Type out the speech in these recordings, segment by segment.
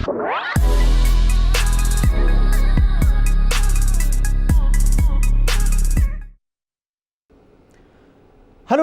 Hello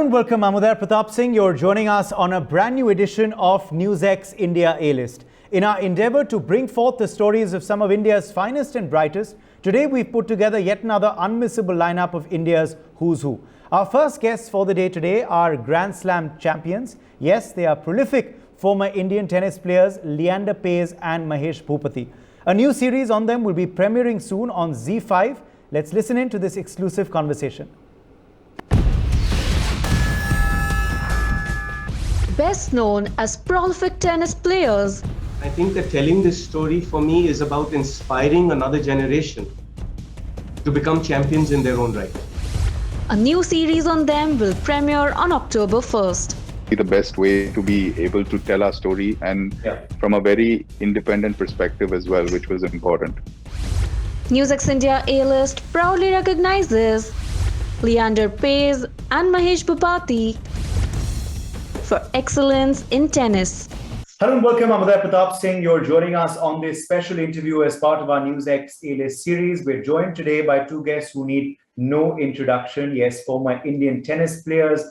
and welcome. I'm Uday Pratap Singh. You're joining us on a brand new edition of NewsX India A-List. In our endeavor to bring forth the stories of some of India's finest and brightest, today we've put together yet another unmissable lineup of India's who's who. Our first guests for the day today are Grand Slam champions. Yes, they are prolific former Indian tennis players Leander Paes and Mahesh Bhupathi. A new series on them will be premiering soon on ZEE5. Let's listen in to this exclusive conversation. Best known as prolific tennis players. I think that telling this story for me is about inspiring another generation to become champions in their own right. A new series on them will premiere on October 1st. The best way to be able to tell our story and from a very independent perspective as well, which was important. NewsX India A-List proudly recognizes Leander Paes and Mahesh Bhupathi for excellence in tennis. Hello and welcome. I'm Uday Pratap Singh. You're joining us on this special interview as part of our NewsX A-List series. We're joined today by two guests who need no introduction. Yes, former Indian tennis players,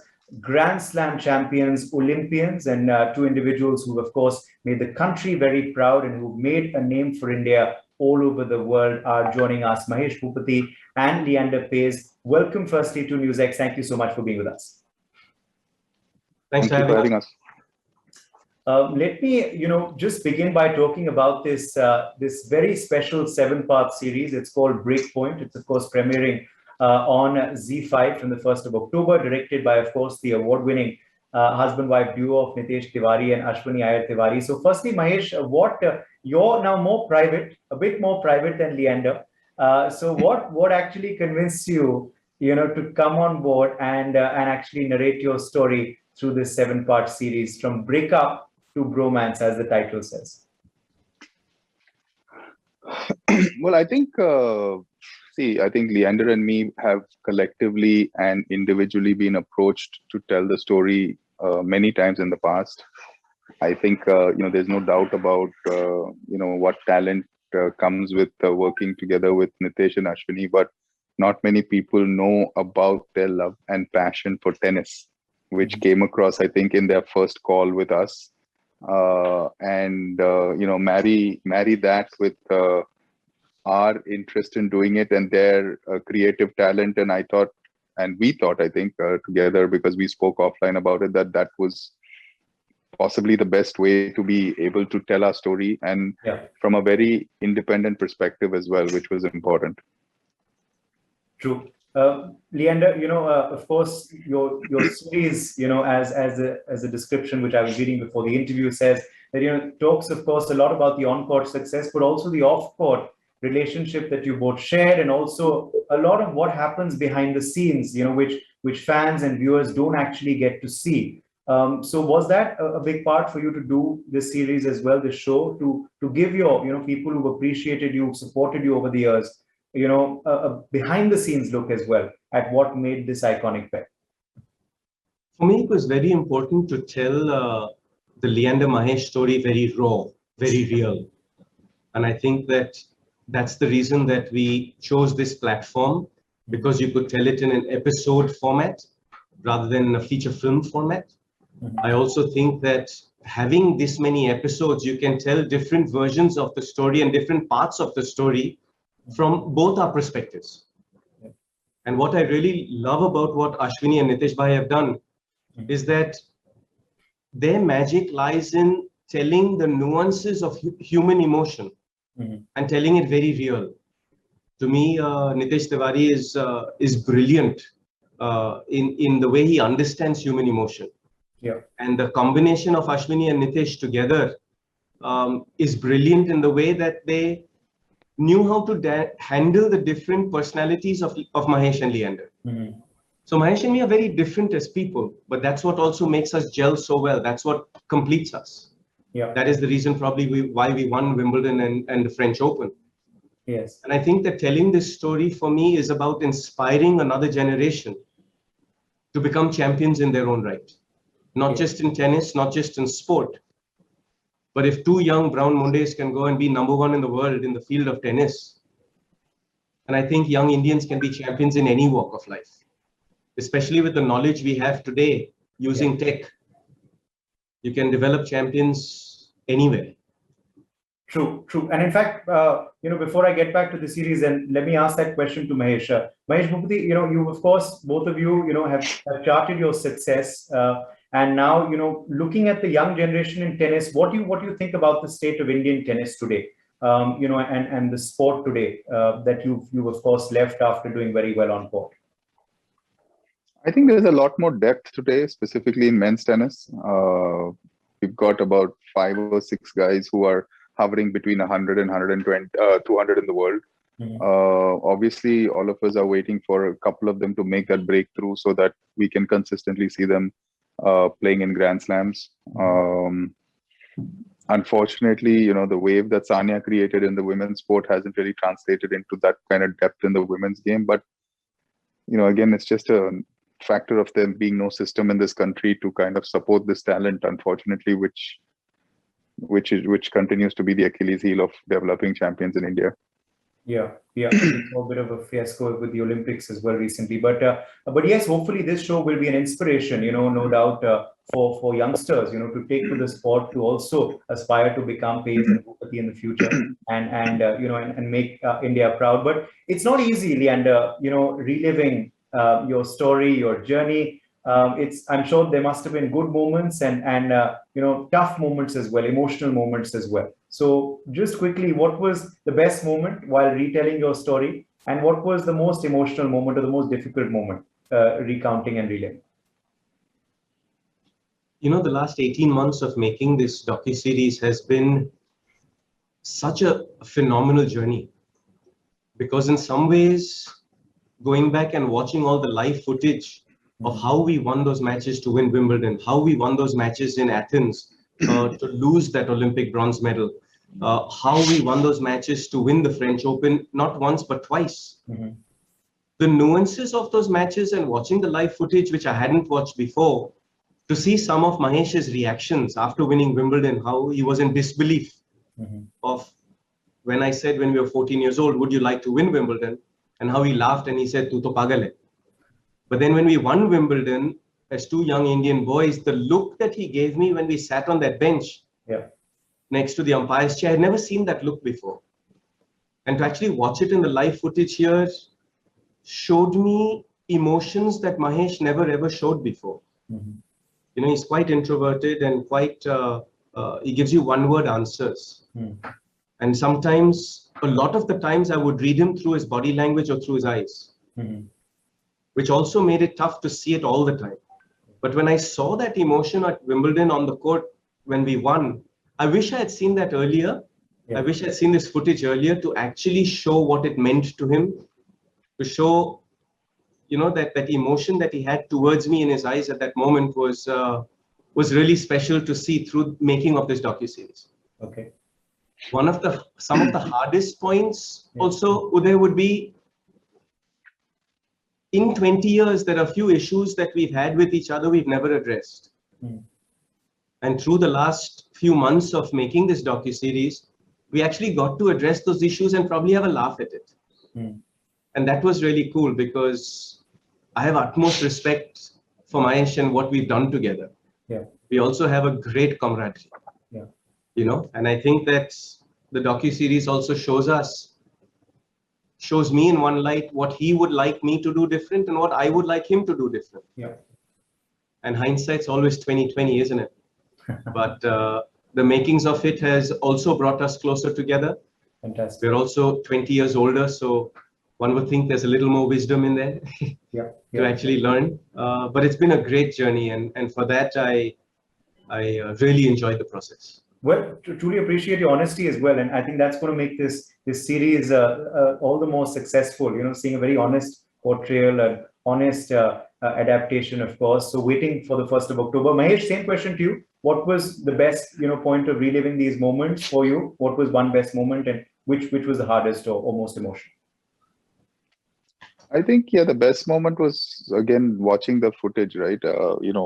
Grand Slam champions, Olympians, and two individuals who, of course, made the country very proud and who made a name for India all over the world are joining us, Mahesh Bhupathi and Leander Paes. Welcome firstly to NewsX. Thank you so much for being with us. Thanks for having us. Let me, just begin by talking about this very special 7-part series. It's called Breakpoint. It's, of course, premiering on ZEE5 from the 1st of October, directed by, of course, the award-winning husband-wife duo of Nitesh Tiwari and Ashwini Iyer Tiwari. So firstly, Mahesh, you're now more private, a bit more private than Leander. So what actually convinced you, to come on board and actually narrate your story through this 7-part series, from breakup to bromance, as the title says? Well, I think, I think Leander and me have collectively and individually been approached to tell the story many times in the past. I think, there's no doubt about, what talent comes with working together with Nitesh and Ashwini, but not many people know about their love and passion for tennis, which came across, I think, in their first call with us, marry that with our interest in doing it and their creative talent. And we thought, I think, together, because we spoke offline about it, that was possibly the best way to be able to tell our story and from a very independent perspective as well, which was important. True. Leander, of course, your series, as a description which I was reading before the interview says that, talks, of course, a lot about the on-court success, but also the off-court relationship that you both shared, and also a lot of what happens behind the scenes, which fans and viewers don't actually get to see. So was that a big part for you to do this series as well, this show, to give your, people who've appreciated you, supported you over the years, a behind the scenes look as well at what made this iconic pair? For me, it was very important to tell the Leander Mahesh story very raw, very real. And I think that's the reason that we chose this platform, because you could tell it in an episode format rather than in a feature film format. I also think that having this many episodes, you can tell different versions of the story and different parts of the story from both our perspectives. And what I really love about what Ashwini and Nitesh Bhai have done is that their magic lies in telling the nuances of human emotion and telling it very real. To me, Nitesh Tiwari is brilliant in the way he understands human emotion. And the combination of Ashwini and Nitesh together is brilliant in the way that they knew how to handle the different personalities of Mahesh and Leander. So Mahesh and me are very different as people, but that's what also makes us gel so well. That's what completes us. That is the reason probably why we won Wimbledon and the French Open. Yes. And I think that telling this story for me is about inspiring another generation to become champions in their own right. Not just in tennis, not just in sport, But if two young brown Mundes can go and be number one in the world in the field of tennis, and I think young Indians can be champions in any walk of life, especially with the knowledge we have today using tech. You can develop champions anywhere. True, true. And in fact, before I get back to the series, and let me ask that question to Mahesh. Mahesh Bhupathi, you, of course, both of you, have charted your success. And now, looking at the young generation in tennis, what do you think about the state of Indian tennis today? And the sport today that you've of course left after doing very well on court? I think there's a lot more depth today, specifically in men's tennis. We've got about 5 or 6 guys who are hovering between 100 and 120, 200 in the world. Obviously, all of us are waiting for a couple of them to make that breakthrough so that we can consistently see them playing in Grand Slams. Unfortunately, the wave that Sania created in the women's sport hasn't really translated into that kind of depth in the women's game. But, again, it's just a factor of there being no system in this country to kind of support this talent, unfortunately, which continues to be the Achilles heel of developing champions in India. Yeah, a bit of a fiasco with the Olympics as well recently. But yes, hopefully this show will be an inspiration, no doubt, for youngsters, to take to the sport, to also aspire to become Pace and Bhupathi in the future, and make India proud. But it's not easy, Leander, reliving your story, your journey. I'm sure there must have been good moments and tough moments as well, emotional moments as well. So just quickly, what was the best moment while retelling your story, and what was the most emotional moment or the most difficult moment recounting and reliving? The last 18 months of making this docuseries has been such a phenomenal journey, because in some ways, going back and watching all the live footage of how we won those matches to win Wimbledon, how we won those matches in Athens to lose that Olympic bronze medal, how we won those matches to win the French Open, not once, but twice. The nuances of those matches and watching the live footage, which I hadn't watched before, to see some of Mahesh's reactions after winning Wimbledon, how he was in disbelief of when I said when we were 14 years old, would you like to win Wimbledon? And how he laughed and he said, "Tu to pagal hai." But then when we won Wimbledon as 2 young Indian boys, the look that he gave me when we sat on that bench next to the umpire's chair, I had never seen that look before. And to actually watch it in the live footage here showed me emotions that Mahesh never ever showed before. He's quite introverted and quite, he gives you one-word answers. And sometimes, a lot of the times I would read him through his body language or through his eyes. Which also made it tough to see it all the time. But when I saw that emotion at Wimbledon on the court when we won, I wish I had seen that earlier. I wish I had seen this footage earlier to actually show what it meant to him, to show, that emotion that he had towards me in his eyes at that moment was really special to see through making of this docuseries. Okay. Some of the hardest points also, Uday, would be, in 20 years, there are a few issues that we've had with each other we've never addressed. And through the last few months of making this docuseries, we actually got to address those issues and probably have a laugh at it. And that was really cool, because I have utmost respect for Mahesh and what we've done together. We also have a great camaraderie. And I think that the docuseries also shows me in one light what he would like me to do different and what I would like him to do different. And hindsight's always 20/20, isn't it? But the makings of it has also brought us closer together. Fantastic. We're also 20 years older, so one would think there's a little more wisdom in there to actually learn. But it's been a great journey, and for that I really enjoyed the process. Well, truly appreciate your honesty as well, and I think that's going to make this series all the more successful. Seeing a very honest portrayal and honest adaptation, of course. So, waiting for the 1st of October. Mahesh, same question to you. What was the best point of reliving these moments for you? What was one best moment, and which was the hardest or most emotional? I think, the best moment was, again, watching the footage, right?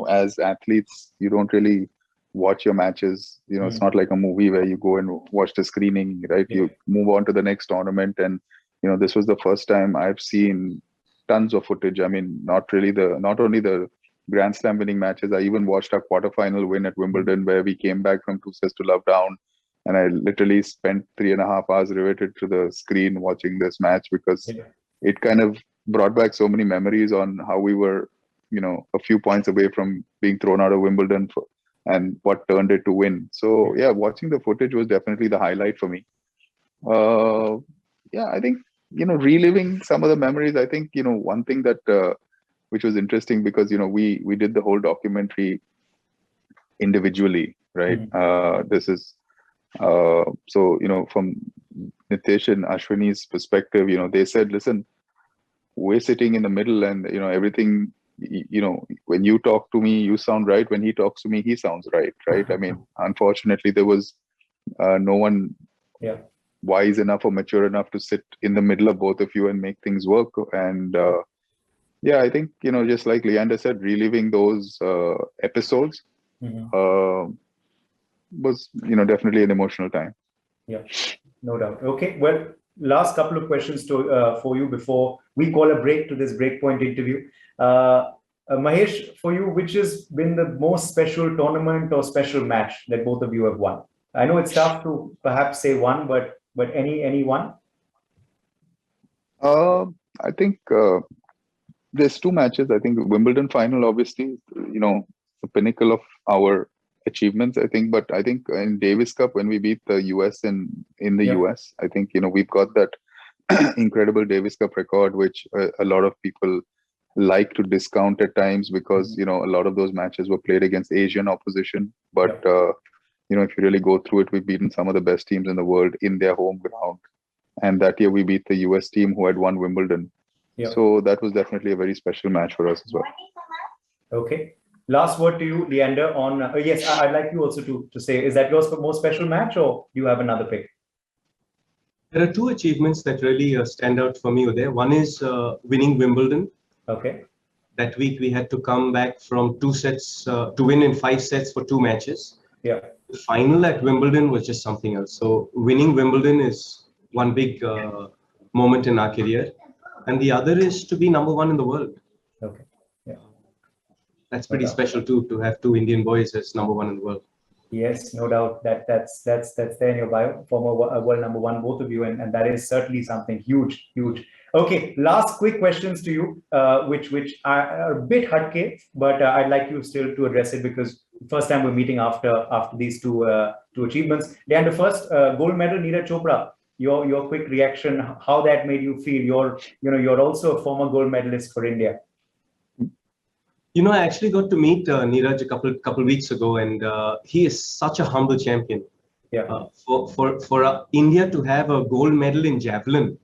As athletes, you don't really watch your matches. It's not like a movie where you go and watch the screening, right? Yeah. You move on to the next tournament, and this was the first time I've seen tons of footage. I mean, not only the Grand Slam winning matches. I even watched our quarterfinal win at Wimbledon, where we came back from 2 sets to love down, and I literally spent 3.5 hours riveted to the screen watching this match, because it kind of brought back so many memories on how we were, a few points away from being thrown out of Wimbledon and what turned it to win. So yeah, watching the footage was definitely the highlight for me. I think, reliving some of the memories. I think, one thing that which was interesting, because we did the whole documentary individually, right? This is so from Nitesh and Ashwini's perspective, they said, listen, we're sitting in the middle, and everything, when you talk to me, you sound right. When he talks to me, he sounds right. I mean, unfortunately, there was no one wise enough or mature enough to sit in the middle of both of you and make things work. And I think, just like Leander said, reliving those episodes was, definitely an emotional time. Yeah, no doubt. Okay, well, last couple of questions for you before we call a break to this Breakpoint interview. Mahesh, for you, which has been the most special tournament or special match that both of you have won? I know it's tough to perhaps say one, but any one? I think there's two matches. I think Wimbledon final, obviously, the pinnacle of our achievements, I think. But I think in Davis Cup, when we beat the US in the US, I think, we've got that incredible Davis Cup record, which a lot of people like to discount at times, because, a lot of those matches were played against Asian opposition. But, if you really go through it, we've beaten some of the best teams in the world in their home ground. And that year we beat the US team who had won Wimbledon. So that was definitely a very special match for us as well. Okay. Last word to you, Leander, on, yes, I'd like you also to say, is that your most special match, or do you have another pick? There are two achievements that really stand out for me, Uday. One is winning Wimbledon. Okay. That week we had to come back from 2 sets to win in 5 sets for 2 matches. Yeah. The final at Wimbledon was just something else. So winning Wimbledon is one big moment in our career. And the other is to be number 1 in the world. Okay. Yeah. That's pretty special too, to have 2 Indian boys as number 1 in the world. Yes, no doubt that's there in your bio, former world number 1, both of you, and that is certainly something huge. Okay, last quick questions to you, which are a bit hatke, but I'd like you still to address it, because first time we're meeting after these two achievements. Leander, first, gold medal, Neeraj Chopra. Your quick reaction, how that made you feel. You're also a former gold medalist for India. I actually got to meet Neeraj a couple weeks ago, and he is such a humble champion. Yeah. For India to have a gold medal in javelin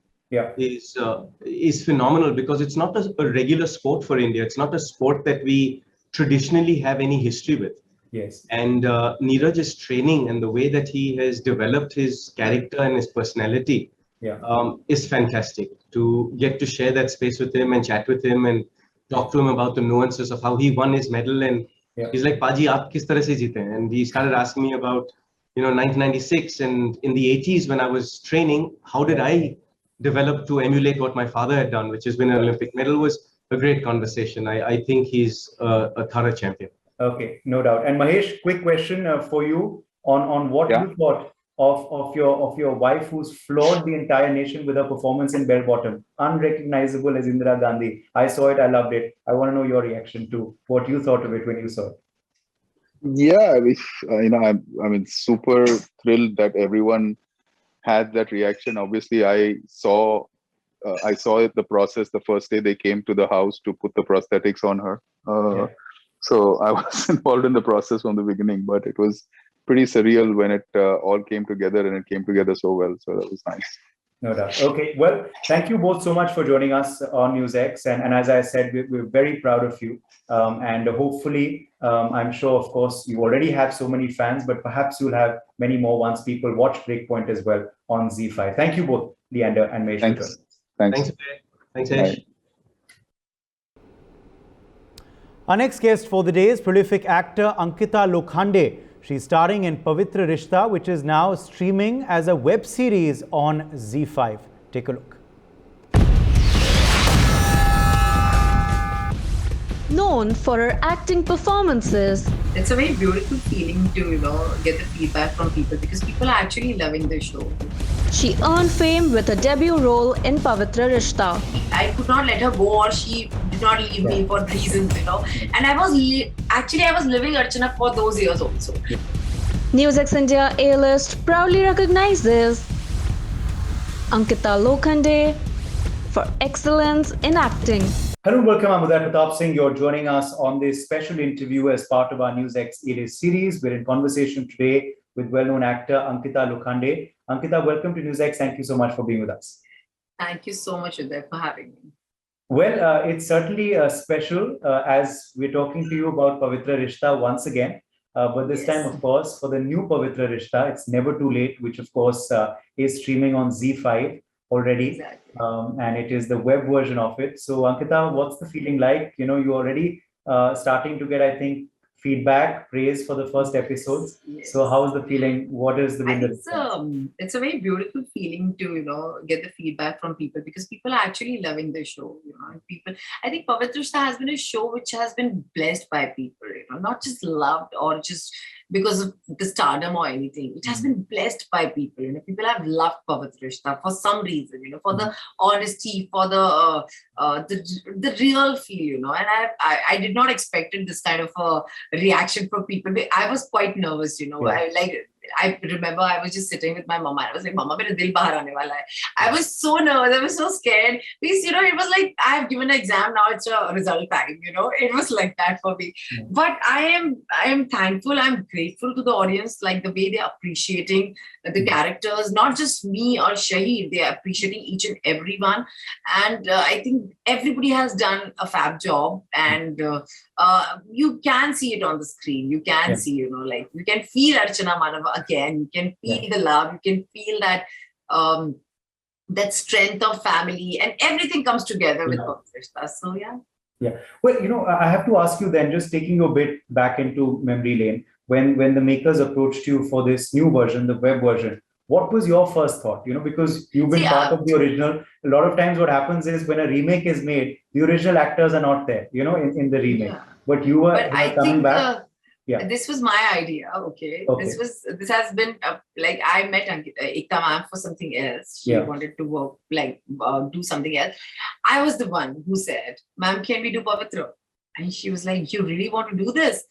is phenomenal, because it's not a regular sport for India. It's not a sport that we traditionally have any history with. Yes. And Neeraj's training and the way that he has developed his character and his personality is fantastic. To get to share that space with him and chat with him and talk to him about the nuances of how he won his medal, and he's like, Paji, aap kis tarah se jeete? And he started asking me about 1996 and in the 80s when I was training, how did I develop to emulate what my father had done, which is win an Olympic medal. Was a great conversation. I think he's a thorough champion. Okay, no doubt. And Mahesh, quick question for you on what you thought of your wife, who's floored the entire nation with her performance in bell bottom, unrecognizable as Indira Gandhi. I saw it, I loved it. I want to know your reaction to what you thought of it when you saw it. Yeah, I mean, super thrilled that everyone had that reaction. Obviously, I saw the process the first day they came to the house to put the prosthetics on her. So I was involved in the process from the beginning, but it was pretty surreal when it all came together, and it came together so well. So that was nice. No doubt. Okay. Well, thank you both so much for joining us on NewsX. And as I said, we're very proud of you. And hopefully, I'm sure, of course, you already have so many fans, but perhaps you'll have many more once people watch Breakpoint as well on ZEE5. Thank you both, Leander and Mahesh. Thanks, Ash. Our next guest for the day is prolific actor Ankita Lokhande. She's starring in Pavitra Rishta, which is now streaming as a web series on ZEE5. Take a look. Known for her acting performances, It's a very beautiful feeling to, get the feedback from people because people are actually loving the show. she earned fame with a debut role in Pavitra Rishta. I could not let her go, or she did not leave me for reasons, And I was I was living Archana for those years also. NewsX India A-List proudly recognizes Ankita Lokhande for excellence in acting. Hello and welcome. I'm Uday Pratap Singh. You're joining us on this special interview as part of our NewsX A-List series. We're in conversation today with well-known actor Ankita Lokhande. Ankita, welcome to NewsX. Thank you so much for being with us. Thank you so much, Uday, for having me. Well, it's certainly special as we're talking to you about Pavitra Rishta once again. But this time, of course, for the new Pavitra Rishta, It's Never Too Late, which of course is streaming on ZEE5 already. Exactly. And it is the web version of it. So Ankita, what's the feeling like? You're already starting to get, I think, feedback, praise for the first episodes. Yes. So how's the feeling? What is the I think response? it's a very beautiful feeling to, get the feedback from people because people are actually loving the show, and I think Pavitra Rishta has been a show which has been blessed by people, not just loved or just because of the stardom or anything. It has been blessed by people, people have loved Pavitra Rishta for some reason, for the honesty, for the real feel, and I did not expect this kind of a reaction from people. I was quite nervous, I remember I was just sitting with my mama. I was like, Mama, mera dil bahar aane wala hai. I was so nervous. I was so scared. Because, it was like, I have given an exam. Now it's a result time, It was like that for me. But I am thankful. I'm grateful to the audience, like the way they're appreciating the characters, not just me or Shahid. They're appreciating each and every one. And I think everybody has done a fab job. And you can see it on the screen. You can see, you can feel Archana Manava again. You can feel the love. You can feel that that strength of family, and everything comes together with Pavitra Rishta. So Yeah. Well, I have to ask you then, just taking you a bit back into memory lane, when the makers approached you for this new version, the web version, what was your first thought? Because you've been part of the original. A lot of times what happens is when a remake is made, the original actors are not there, in the remake. Yeah. But you were coming back. This was my idea. Okay. This has been like I met Ekta ma'am for something else. She wanted to work do something else. I was the one who said, "Ma'am, can we do Pavitra?" And she was like, "You really want to do this?"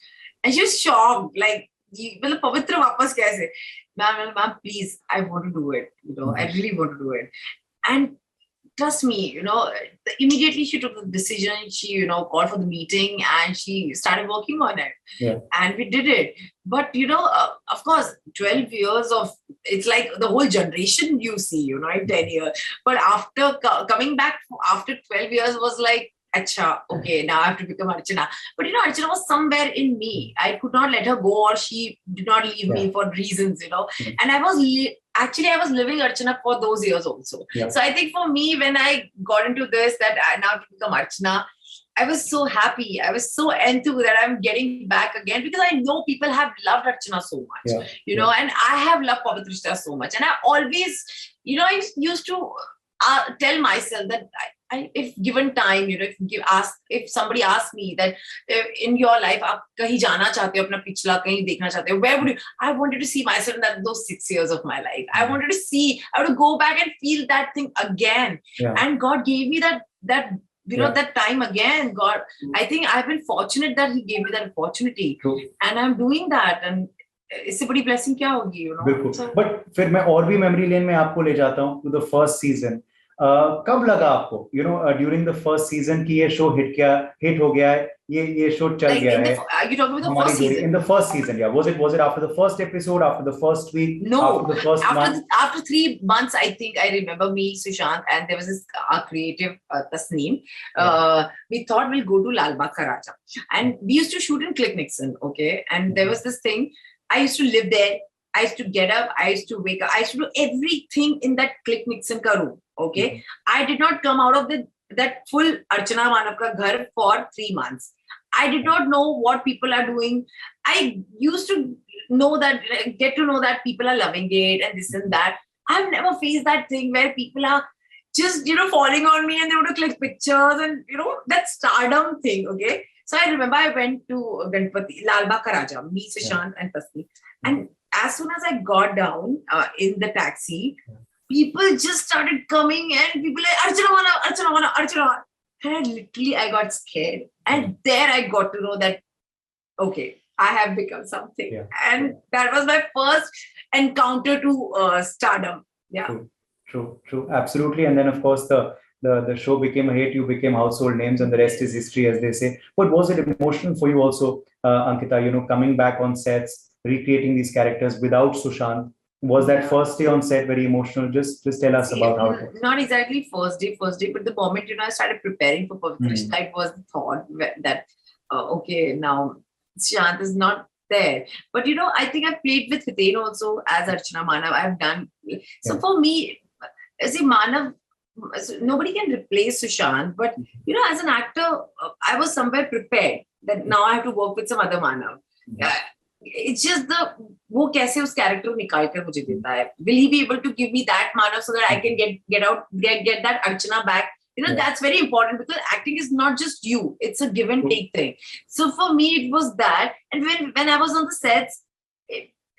And she was shocked. Like, Pavitra wapas kaise? Ma'am, please, I want to do it. I really want to do it. And trust me, immediately she took the decision. She, called for the meeting and she started working on it. Yeah. And we did it. But, of course, 12 years of, it's like the whole generation you see, in 10 years. But after coming back after 12 years was like, Acha, okay, now I have to become Archana. But Archana was somewhere in me. I could not let her go, or she did not leave me for reasons, And I was living Archana for those years also. Yeah. So I think for me, when I got into this, that I now have to become Archana, I was so happy. I was so enthused that I'm getting back again because I know people have loved Archana so much, and I have loved Pavitra Rishta so much. And I always, I used to tell myself that if given time, if somebody asks me that in your life, aap kahin jana chahte ho, apna pichla kahin dekhna chahte ho, where would you? I wanted to see myself in those 6 years of my life. I wanted to go back and feel that thing again. Yeah. And God gave me that that time again. God, I think I've been fortunate that He gave me that opportunity. True. And I'm doing that. And इससे बड़ी blessing क्या होगी, बिल्कुल. But फिर मैं और भी memory lane में आपको ले जाता हूँ to the first season. कब लगा आपको, during the first season कि ये show hit हो गया है, ये show चल गया है? Are you talking about the first season? In the first season, yeah. Was it after the first episode, after the first week, no, after the first month? After 3 months, I think I remember me, Sushant, and there was this creative Tasneem. We thought we'll go to Lal Bagh Ka Raja, and we used to shoot in Click Nixon, okay? And there was this thing. I used to live there. I used to get up. I used to wake up. I used to do everything in that Click Nixon ka room. Okay. I did not come out of that full Archana Manav ka ghar for 3 months. I did not know what people are doing. I used to get to know that people are loving it and this and that. I've never faced that thing where people are just, falling on me and they want to click pictures and, that stardom thing, okay? So I remember I went to Ganpati, Lal Bagh Ka Raja, me, Sushant and Tasneem. And as soon as I got down in the taxi, people just started coming and people like, Archana Mana. And I got scared. And there I got to know that, okay, I have become something. Yeah. And that was my first encounter to stardom. Yeah. True. Absolutely. And then, of course, the show became a hit. You became household names, and the rest is history, as they say. But was it emotional for you also, Ankita, coming back on sets, recreating these characters without Sushant? Was that first day on set very emotional? Just tell us about how it was. Not exactly first day, but the moment, I started preparing for Pavitra, it was the thought that, okay, now Sushant is not there. But, I think I played with Hiten also as Archana Manav. I've done. So for me, as a Manav, nobody can replace Sushant. But, as an actor, I was somewhere prepared that now I have to work with some other Manav. It's just वो कैसे उस character को निकाल कर मुझे देता है. Will he be able to give me that Manav so that I can get that Archana back? That's very important because acting is not just you. It's a give and take thing. So for me, it was that. And when I was on the sets,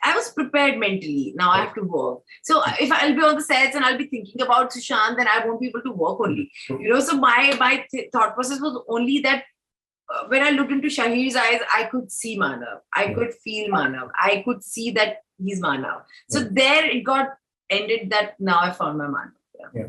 I was prepared mentally. Now I have to work. So if I'll be on the sets and I'll be thinking about Sushant, then I won't be able to work only. So my thought process was only that when I looked into Shahir's eyes, I could see Manav. I could feel Manav. I could see that he's Manav. So there it got ended that now I found my Manav. Yeah.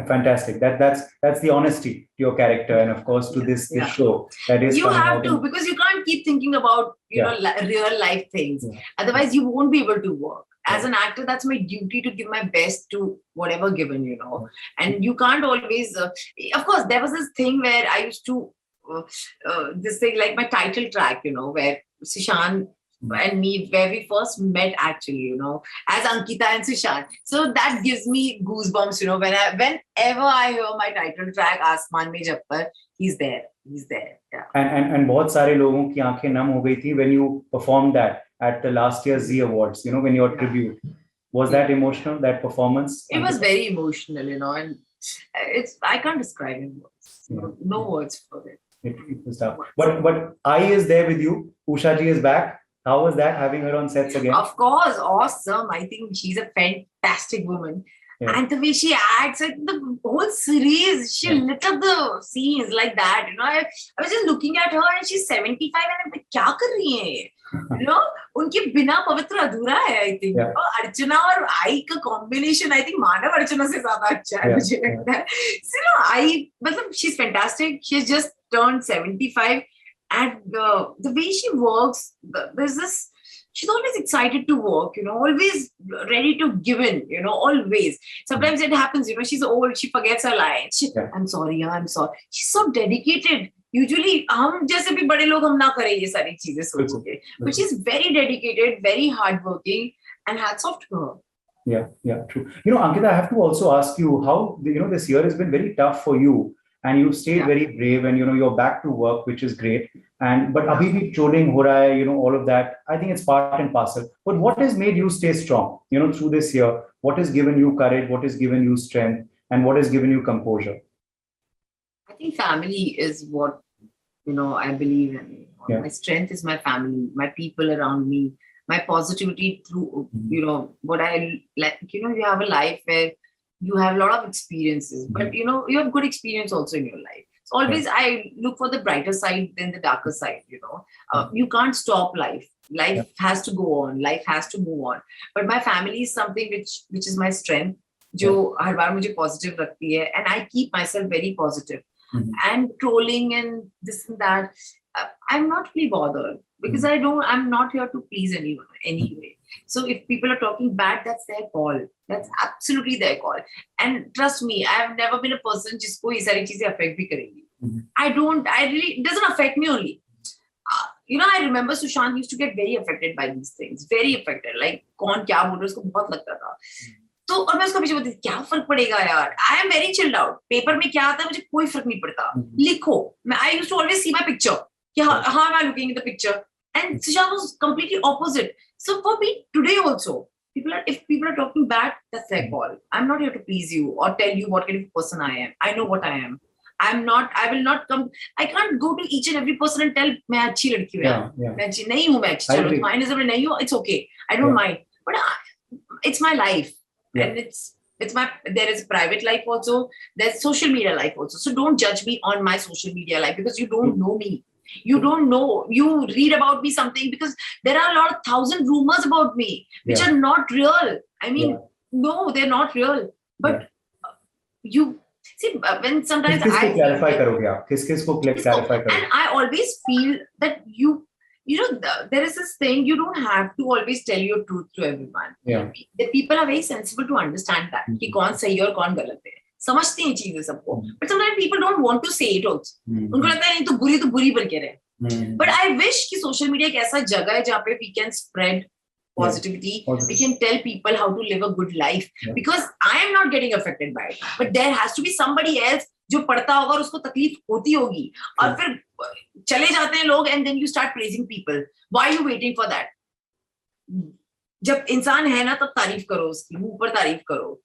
Fantastic. That's the honesty to your character, and of course to this show. That is, you have to, because you can't keep thinking about real life things. Otherwise, you won't be able to work. As an actor, that's my duty to give my best to whatever given, And you can't always. Of course, there was this thing where I used to this thing like my title track, where Sushant and me, where we first met actually, as Ankita and Sushant. So that gives me goosebumps, whenever I hear my title track, Asman Mein Jab Tak, he's there. Yeah. And बहुत सारे लोगों की आंखें नम हो गई थी when you performed that at the last year's Z Awards, when your tribute. Was that emotional, that performance? It was very emotional, and I can't describe it in words. No words for it. It was tough. But I is there with you. Usha ji is back. How was that, having her on sets again? Of course, awesome. I think she's a fantastic woman. Yeah. And the way she acts, like the whole series, she lit up the scenes like that. I was just looking at her and she's 75 and I'm like, क्या कर रही है? उनके बिना पवित्र अधूरा है, I think. अर्चना और आई का combination, I think मानव अर्चना से ज़्यादा अच्छा है मुझे लगता है. So मतलब she's fantastic. She's just turned 75. And the way she works, there's this, she's always excited to work, always ready to give in, always. Sometimes it happens, she's old, she forgets her lines. I'm sorry. She's so dedicated. Usually, हम जैसे भी बड़े लोग हम ना करें ये सारी चीजें सोच के. But she's very dedicated, very hardworking, and hats off to her. Yeah, true. Ankita, I have to also ask you how, this year has been very tough for you. And you stayed very brave, and you're back to work, which is great. But abhi bhi trolling ho raha hai, all of that. I think it's part and parcel. But what has made you stay strong, through this year? What has given you courage? What has given you strength? And what has given you composure? I think family is what, I believe in. My strength is my family, my people around me, my positivity through, what I like. You have a life where you have a lot of experiences, but you have good experience also in your life. So always I look for the brighter side than the darker side. You can't stop life. Life has to go on. Life has to move on. But my family is something which is my strength. जो हर बार मुझे positive रखती है, and I keep myself very positive. And trolling and this and that, I'm not really bothered because I'm not here to please anyone anyway. So if people are talking bad, that's their call. That's absolutely their call. And trust me, I've never been a person जिसको ये सारी चीजें affect भी करेंगी. It doesn't affect me only. I remember Sushant used to get very affected by these things. Very affected. Like, कौन क्या बोल रहा है उसको बहुत लगता था. तो और मैं उसको पीछे बोलती थी, क्या फर्क पड़ेगा यार? I am very chilled out. Paper में क्या आता है मुझे कोई फर्क नहीं पड़ता. लिखो. I used to always see my picture. How am I looking at the picture? And Sushant was completely opposite. So for me, today also, if people are talking bad, that's their call. I'm not here to please you or tell you what kind of person I am. I know what I am. I will not come. I can't go to each and every person and tell, मैं अच्छी लड़की हूँ यार. मैं अच्छी नहीं हूँ, मैं अच्छी. चलो, तुम्हारी नजर में नहीं हूँ. It's okay. I don't mind. But it's my life, and it's my. There is private life also. There's social media life also. So don't judge me on my social media life because you don't know me. You don't know. You read about me something because there are a lot of thousand rumors about me which are not real. I mean, no, they're not real. But you. See, when sometimes किसको clarify करोगे आप? किसको clarify करोगे? And I always feel that you know, there is this thing, you don't have to always tell your truth to everyone. Yeah. The people are very sensible to understand that कि कौन सही है और कौन गलत है. समझते हैं चीजें सबको. But sometimes people don't want to say it also. उनको लगता है नहीं तो बुरी बन के रहे. But I wish कि social media एक ऐसा जगह है जहाँ पे we can spread positivity. We can tell people how to live a good life because I am not getting affected by it. But there has to be somebody else जो पढ़ता होगा और उसको तकलीफ होती होगी और फिर चले जाते हैं लोग and then you start praising people. Why are you waiting for that? जब इंसान है ना तब तारीफ करो उसकी, मुंह पर तारीफ करो.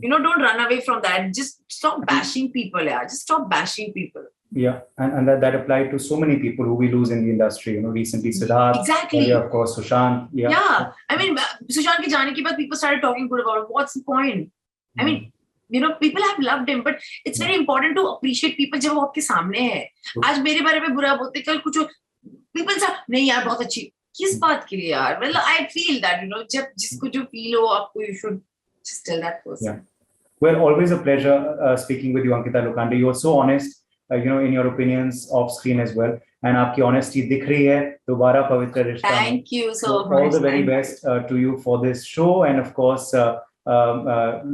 You know, don't run away from that. Just stop bashing people. Yeah, just stop bashing people. Yeah, and that applied to so many people who we lose in the industry. You know, recently Siddharth, Exactly. of course, Sushant. Yeah. I mean, Sushant ke jaane ke baad people started talking good about him. What's the point? I mean, you know, people have loved him, but it's very important to appreciate people जब वो आपके सामने है. आज मेरे बारे में बुरा बोलते, कल कुछ people say नहीं यार बहुत अच्छी. किस बात के लिए यार? Well, I feel that, you know, जब जिसको जो feel हो आपको, you should just tell that person. Yeah. Well, always a pleasure speaking with you, Ankita Lokande. You are so honest. You know, in your opinions off screen as well, and आपकी honesty दिख रही है दोबारा पवित्र रिश्ता. Thank you so much. All the very best to you for this show, and of course,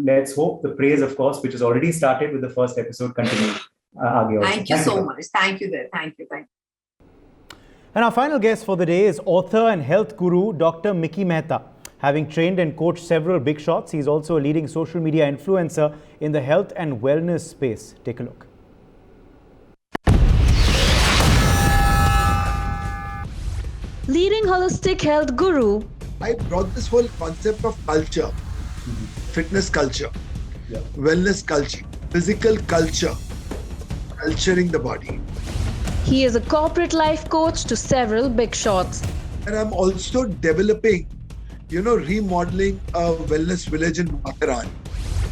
let's hope the praise, of course, which has already started with the first episode, continues. Thank you so much. Thank you there. Thank you. And our final guest for the day is author and health guru Dr. Mickey Mehta. Having trained and coached several big shots, he's also a leading social media influencer in the health and wellness space. Take a look. Leading holistic health guru, I brought this whole concept of culture, fitness culture, wellness culture, physical culture, culturing the body. he is a corporate life coach to several big shots. And I'm also developing, you know, remodeling a wellness village in Makaran.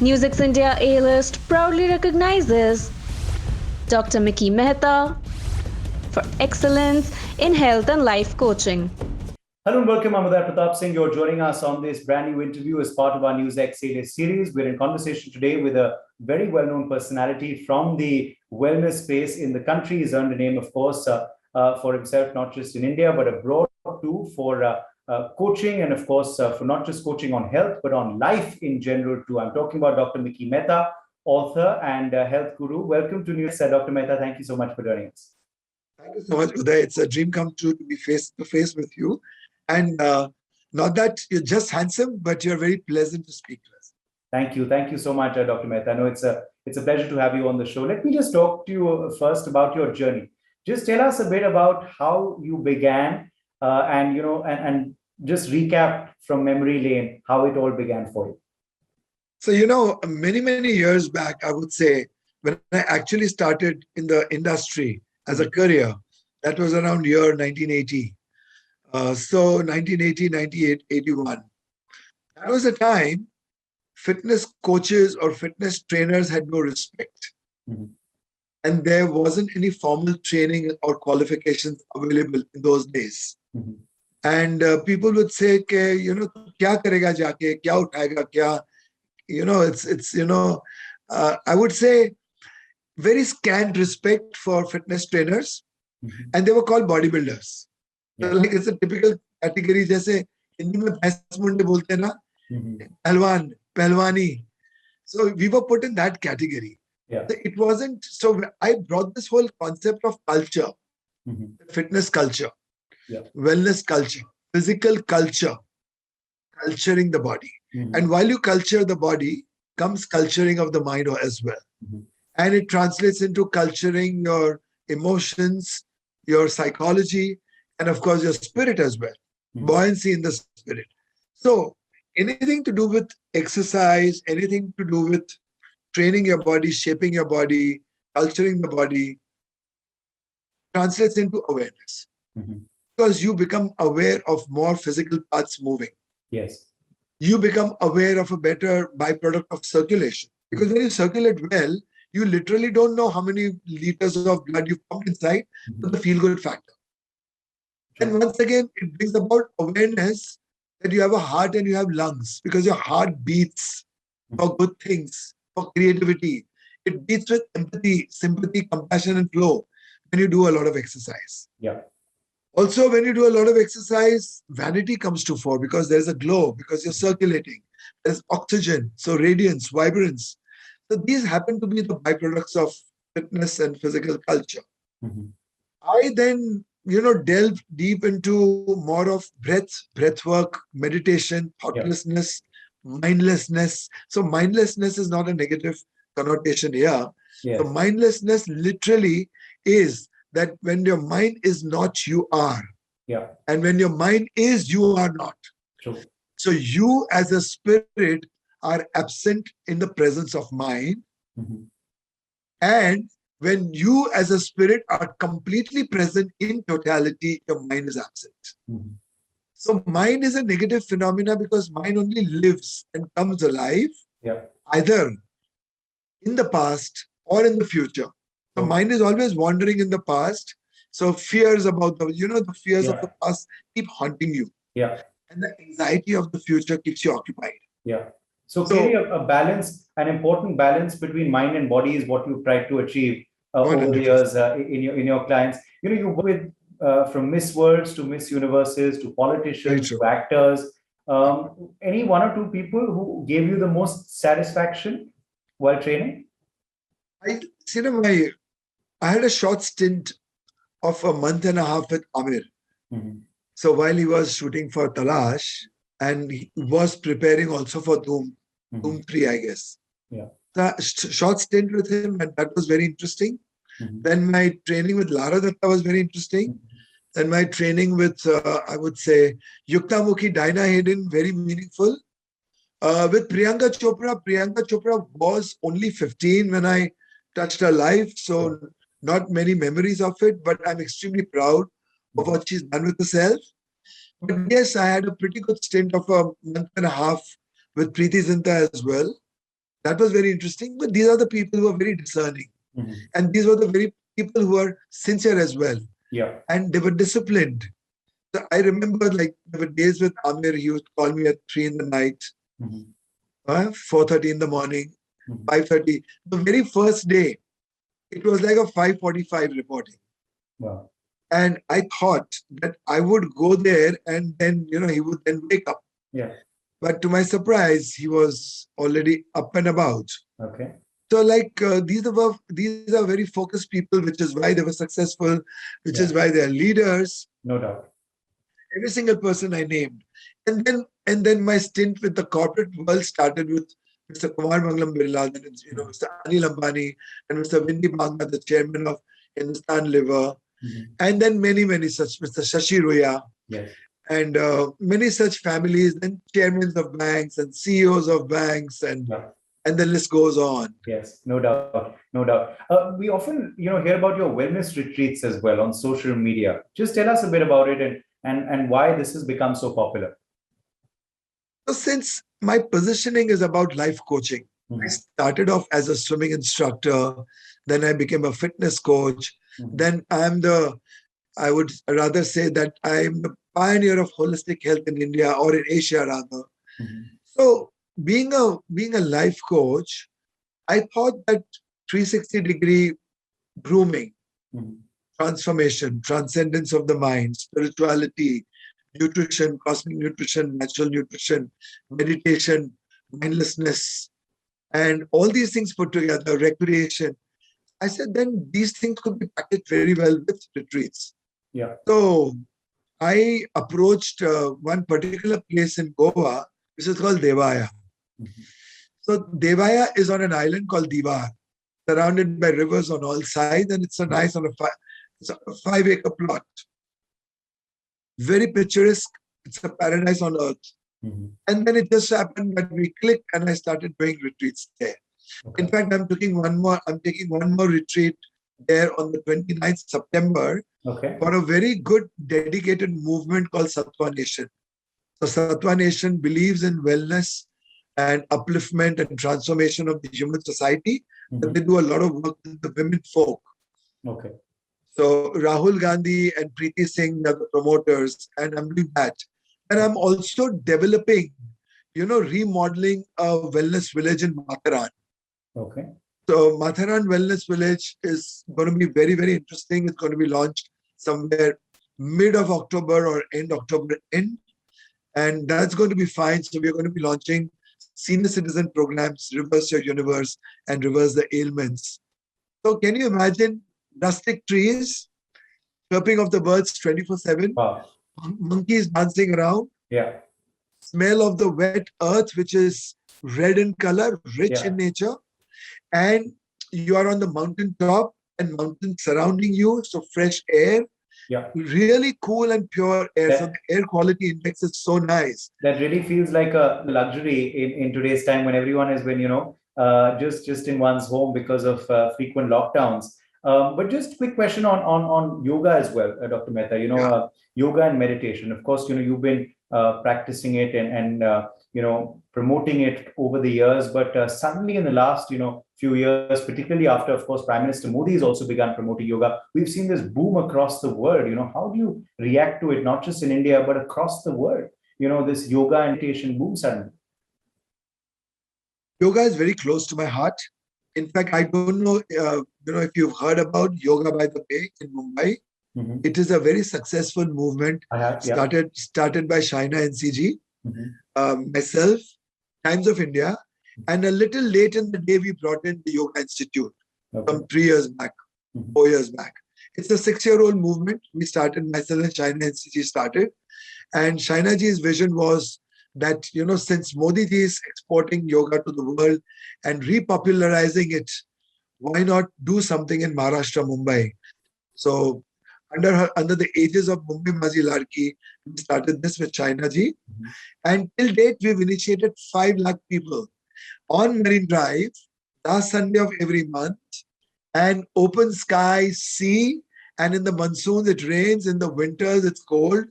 Music's India A-list proudly recognizes Dr. Mickey Mehta for excellence in health and life coaching. Hello and welcome. I'm Uday Pratap Singh. You're joining us on this brand new interview as part of our NewsX series. We're in conversation today with a very well-known personality from the wellness space in the country. He's earned a name, of course, for himself, not just in India, but abroad too, for coaching and, of course, for not just coaching on health, but on life in general too. I'm talking about Dr. Mickey Mehta, author and health guru. Welcome to News, Dr. Mehta. Thank you so much for joining us. Thank you so much, Uday. It's a dream come true to be face to face with you. And not that you're just handsome, but you're very pleasant to speak to us. Thank you. Thank you so much, Dr. Mehta. I know it's a pleasure to have you on the show. Let me just talk to you first about your journey. Just tell us a bit about how you began and, you know, and just recap from memory lane how it all began for you. So, you know, many, many years back, I would say, when I actually started in the industry as a career, that was around year 1980. So 1980, 98, 81. That was a time fitness coaches or fitness trainers had no respect. Mm-hmm. And there wasn't any formal training or qualifications available in those days. Mm-hmm. And people would say, ke, you know, kya karega jaake, kya uthayega, kya, you know, it's you know, I would say very scant respect for fitness trainers. Mm-hmm. And they were called bodybuilders. Yeah. So like it's a typical category, जैसे हिंदी में भैंस मुंडे बोलते हैं ना, पहलवान, पहलवानी. So we were put in that category. Yeah. So it wasn't. So I brought this whole concept of culture, fitness culture, wellness culture, physical culture, culturing the body. And while you culture the body, comes culturing of the mind as well. And it translates into culturing your emotions, your psychology, and of course your spirit as well. Mhm. Buoyancy in the spirit. So anything to do with exercise, anything to do with training your body, shaping your body, culturing the body, translates into awareness. Mhm. Because you become aware of more physical parts moving. Yes. You become aware of a better byproduct of circulation. Because when you circulate well, you literally don't know how many liters of blood you've pumped inside, but the feel good factor. And once again, it brings about awareness that you have a heart and you have lungs because your heart beats for good things, for creativity. It beats with empathy, sympathy, compassion, and flow when you do a lot of exercise. Yeah. Also, when you do a lot of exercise, vanity comes to fore because there's a glow, because you're circulating. There's oxygen, so radiance, vibrance. So these happen to be the byproducts of fitness and physical culture. Mhm. I then, delve deep into more of breath work, meditation, thoughtlessness, mindlessness. So mindlessness is not a negative connotation here. Yes. So mindlessness literally is that when your mind is not, you are. Yeah. And when your mind is, you are not. True. So you as a spirit are absent in the presence of mind. Mhm. And when you as a spirit are completely present in totality, your mind is absent. Mhm. So mind is a negative phenomena because mind only lives and comes alive Yeah. either in the past or in the future. The Okay. mind is always wandering in the past. So fears about the fears of Yeah. the past keep haunting you. Yeah. And the anxiety of the future keeps you occupied. Yeah. So So- clearly a balance, an important balance between mind and body is what you've tried to achieve over the 100%. years in your clients. You work with from Miss Worlds to Miss Universes to Very politicians true. to actors. Any one or two people who gave you the most satisfaction while training? I had a short stint of a month and a half with Amir. Mhm. So while he was shooting for Talash, and he was preparing also for Doom Mhm. 3, I guess. Yeah. The short stint with him, and that was very interesting. Mhm. Then my training with Lara Datta was very interesting. Then my training with, I would say, Yuktamukhi, Dinah Hayden, very meaningful. With Priyanka Chopra was only 15 when I touched her life. So not many memories of it, but I'm extremely proud of what she's done with herself. But yes, I had a pretty good stint of a month and a half with Preeti Zinta as well. That was very interesting. But these are the people who are very discerning. Mhm. And these were the very people who are sincere as well. Yeah. And they were disciplined. So I remember there were days with Amir, he would call me at 3 in the night, Mhm. 4:30 in the morning, Mhm. 5:30. The very first day, it was like a 5:45 reporting. Wow. And I thought that I would go there and then, he would then wake up. Yeah. But to my surprise, he was already up and about. Okay. So these are very focused people, which is why they were successful, which is why they are leaders. No doubt. Every single person I named. And then my stint with the corporate world started with Mr. Kumar Mangalam Birla, then Mr. Anil Ambani, and Mr. Vinny Banga, the chairman of Hindustan Liver, Mhm. and then many such, Mr. Shashi Roya, Yes. and many such families, and chairmen of banks and CEOs of banks, and Yeah. the list goes on. Yes, no doubt, no doubt. We often, hear about your wellness retreats as well on social media. Just tell us a bit about it and why this has become so popular. So since my positioning is about life coaching, I Mhm. started off as a swimming instructor, then I became a fitness coach. Mhm. Then I would rather say that I'm the pioneer of holistic health in India, or in Asia rather. Mhm. So being a life coach, I thought that 360-degree grooming, Mhm. transformation, transcendence of the mind, spirituality, nutrition, cosmic nutrition, natural nutrition, meditation, mindlessness, and all these things put together, recreation. I said then these things could be packaged very well with retreats. Yeah. So I approached one particular place in Goa, which is called Devaya. Mhm. So Devaya is on an island called Divar, surrounded by rivers on all sides, and it's a nice it's a 5-acre plot. very picturesque. It's a paradise on earth. Mhm. And then it just happened that we clicked and I started doing retreats there. In fact, I'm taking one more retreat there on the 29th September Okay. for a very good dedicated movement called Sattva Nation. So Sattva Nation believes in wellness and upliftment and transformation of the human society. And Mhm. they do a lot of work with the women folk. Okay. So Rahul Gandhi and Preeti Singh are the promoters, and I'm doing that. And I'm also developing, remodeling a wellness village in Matharan. Okay. So Matharan Wellness Village is going to be very, very interesting. It's going to be launched somewhere mid of October or end October end. And that's going to be fine. So we're going to be launching senior citizen programs, Reverse Your Universe and Reverse the Ailments. So can you imagine rustic trees, chirping of the birds 24/7, Wow. monkeys dancing around, Yeah. smell of the wet earth, which is red in color, rich Yeah. in nature, and you are on the mountain top and mountains surrounding you, so fresh air, Yeah. really cool and pure air. So That- the air quality index is so nice. That really feels like a luxury in today's time when everyone has been, just in one's home because of frequent lockdowns. But just quick question on yoga as well, Dr. Mehta. Yoga and meditation. Of course, you've been practicing it and promoting it over the years. But suddenly, in the last few years, particularly after, of course, Prime Minister Modi has also begun promoting yoga, we've seen this boom across the world. How do you react to it, not just in India but across the world? This yoga and meditation boom suddenly. Yoga is very close to my heart. In fact, I don't know, if you've heard about Yoga by the Bay in Mumbai. Mhm. It is a very successful movement I have, yeah. started by Shaina NCG, Mhm. myself, Times of India, and a little late in the day we brought in the Yoga Institute Okay. from 3 years back, Mhm. 4 years back. It's a 6-year-old movement. We started, myself and Shaina NCG started. And Shaina ji's vision was that, since Modi ji is exporting yoga to the world and repopularizing it, why not do something in Maharashtra, Mumbai? So under the aegis of Mumbai Mazi Larki, we started this with Shaina ji. Mhm. And till date, we've initiated 5 lakh people on Marine Drive, last Sunday of every month, and open sky, sea, and in the monsoons it rains, in the winters it's cold.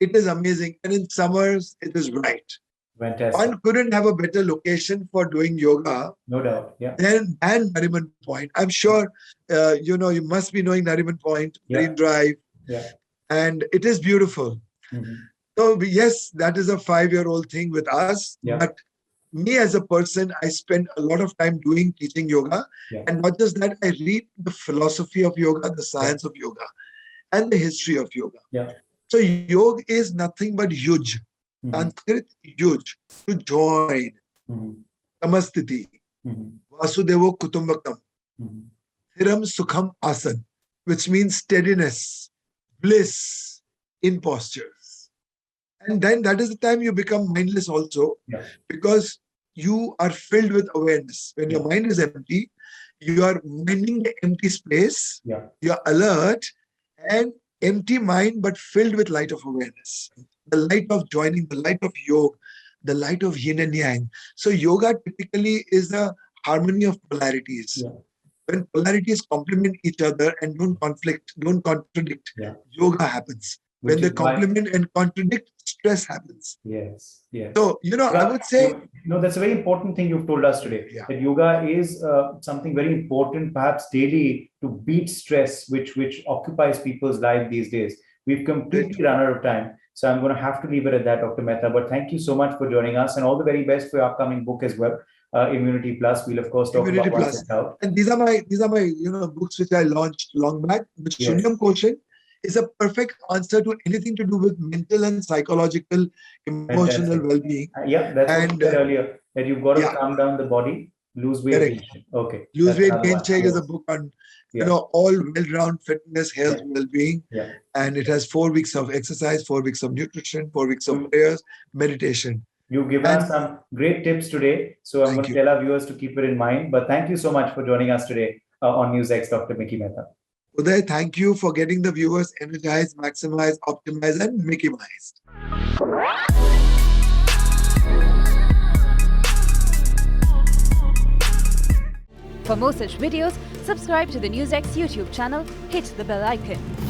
It is amazing. And in summers, it is bright. Fantastic. One couldn't have a better location for doing yoga No doubt. Yeah. than Nariman Point. I'm sure, you must be knowing Nariman Point, Yeah. Marine Drive, Yeah. and it is beautiful. Mhm. So yes, that is a 5-year-old thing with us. Yeah. But me as a person, I spend a lot of time teaching yoga. Yeah. And not just that, I read the philosophy of yoga, the science of yoga, and the history of yoga. Yeah. So yoga is nothing but yuj. Mhm. Sanskrit, yuj, to join. Mhm. Samastiti, Mhm. Vasudevo Kutumbakam, Mhm. Thiram Sukham Asan, which means steadiness, bliss in postures. And then that is the time you become mindless also, Yeah. because you are filled with awareness. When your mind is empty, you are minding the empty space, Yeah. you are alert, and empty mind but filled with light of awareness. The light of joining, the light of yoga, the light of yin and yang. So yoga typically is a harmony of polarities. Yeah. When polarities complement each other and don't conflict, don't contradict, Yeah. yoga happens. Which When they is why- complement and contradict, stress happens. Yes. Yes. So, I would say, that's a very important thing you've told us today. Yeah. That yoga is something very important, perhaps daily, to beat stress, which occupies people's life these days. We've completely run out of time, so I'm going to have to leave it at that, Dr. Mehta. But thank you so much for joining us, and all the very best for your upcoming book as well, Immunity Plus. We'll of course talk Immunity about once Plus. it's out. And these are my books which I launched long back. The Yes. Shunyam Quotient is a perfect answer to anything to do with mental and psychological, emotional Fantastic. well-being. Yeah, that's what you And, said earlier, that you've got to yeah. calm down the body, lose weight. Correct. gain shape. Okay. Lose that's Weight, another Gain one. Shake is a Yes. book on, Yeah. all well-round fitness, health, Yeah. well-being. Yeah. And it has 4 weeks of exercise, 4 weeks of nutrition, 4 weeks of Mm. prayers, meditation. You've given And- us some great tips today, so I'm Thank going to you. tell our viewers to keep it in mind. But thank you so much for joining us today on NewsX, Dr. Mickey Mehta. Uday, thank you for getting the viewers energized, maximized, optimized, and Mickey-mized. For more such videos, subscribe to the NewsX YouTube channel, hit the bell icon.